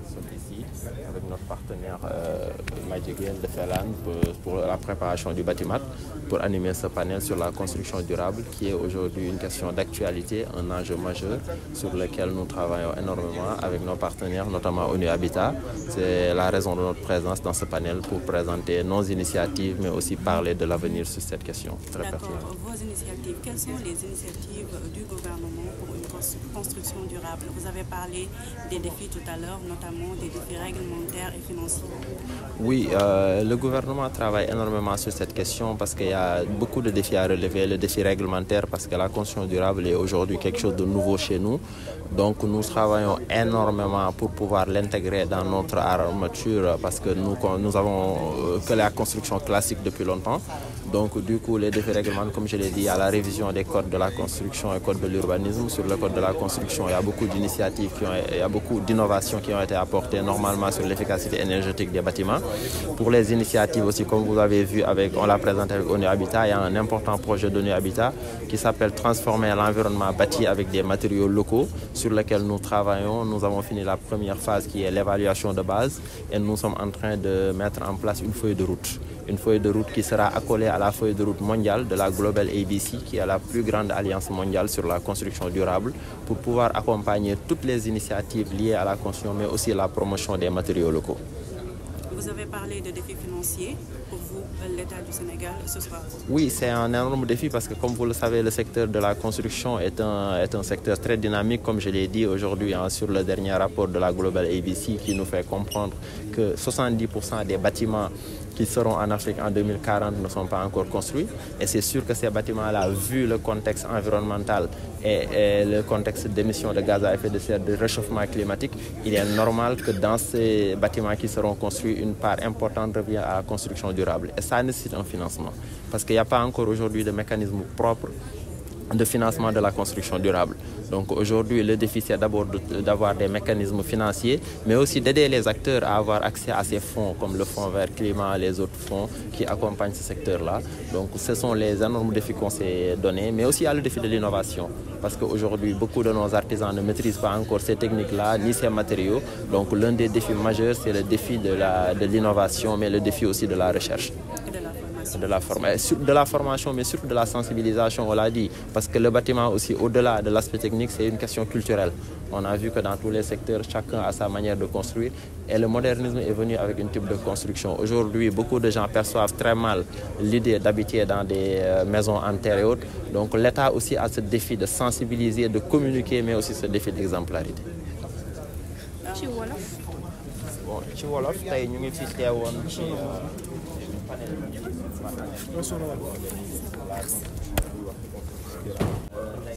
sommes ici avec notre partenaire Madjiguène de Felan pour la préparation du bâtiment, pour animer ce panel sur la construction durable qui est aujourd'hui une question d'actualité, un enjeu majeur sur lequel nous travaillons énormément avec nos partenaires, notamment ONU Habitat. C'est la raison de notre présence dans ce panel pour présenter nos initiatives mais aussi parler de l'avenir sur cette question très pertinente. Vos initiatives, quelles sont les initiatives du gouvernement pour une construction durable? Vous avez parlé des défis tout à l'heure, notamment des défis réglementaires et financiers. Oui, le gouvernement travaille énormément sur cette question parce qu'il y a beaucoup de défis à relever. Le défi réglementaire parce que la construction durable est aujourd'hui quelque chose de nouveau chez nous. Donc nous travaillons énormément pour pouvoir l'intégrer dans notre armature parce que nous avons que la construction classique depuis longtemps. Donc du coup les défis réglementaires, comme je l'ai dit, il y a la révision des codes de la construction et code de l'urbanisme. Sur le code de la construction, il y a beaucoup d'initiatives, il y a beaucoup d'innovations qui ont été apportées normalement sur l'efficacité énergétique des bâtiments. Pour les initiatives aussi, comme vous avez vu, on l'a présenté avec ONU Habitat, il y a un important projet d'ONU Habitat qui s'appelle Transformer l'environnement bâti avec des matériaux locaux sur lequel nous travaillons. Nous avons fini la première phase qui est l'évaluation de base et nous sommes en train de mettre en place une feuille de route. Une feuille de route qui sera accolée à la feuille de route mondiale de la Global ABC, qui est la plus grande alliance mondiale sur la construction durable, pour pouvoir accompagner toutes les initiatives liées à la construction, mais aussi la promotion des matériaux locaux. Vous avez parlé de défis financiers. Pour vous, l'État du Sénégal, ce sera? Oui, c'est un énorme défi parce que, comme vous le savez, le secteur de la construction est un secteur très dynamique, comme je l'ai dit aujourd'hui sur le dernier rapport de la Global ABC qui nous fait comprendre que 70% des bâtiments qui seront en Afrique en 2040 ne sont pas encore construits. Et c'est sûr que ces bâtiments-là, vu le contexte environnemental et le contexte d'émissions de gaz à effet de serre, de réchauffement climatique, il est normal que dans ces bâtiments qui seront construits, une part importante revient à la construction durable. Et ça nécessite un financement. Parce qu'il n'y a pas encore aujourd'hui de mécanisme propre de financement de la construction durable. Donc aujourd'hui, le défi, c'est d'abord d'avoir des mécanismes financiers, mais aussi d'aider les acteurs à avoir accès à ces fonds, comme le Fonds vert climat, les autres fonds qui accompagnent ce secteur-là. Donc ce sont les énormes défis qu'on s'est donnés, mais aussi il y a le défi de l'innovation. Parce qu'aujourd'hui, beaucoup de nos artisans ne maîtrisent pas encore ces techniques-là, ni ces matériaux. Donc l'un des défis majeurs, c'est le défi de l'innovation, mais le défi aussi de la recherche. De la formation, mais surtout de la sensibilisation, on l'a dit. Parce que le bâtiment aussi, au-delà de l'aspect technique, c'est une question culturelle. On a vu que dans tous les secteurs, chacun a sa manière de construire. Et le modernisme est venu avec un type de construction. Aujourd'hui, beaucoup de gens perçoivent très mal l'idée d'habiter dans des maisons en terre et autres. Donc l'État aussi a ce défi de sensibiliser, de communiquer, mais aussi ce défi d'exemplarité. Ci wolof. Bon, ci wolof, tey ñu ngi fi teewoon ci panel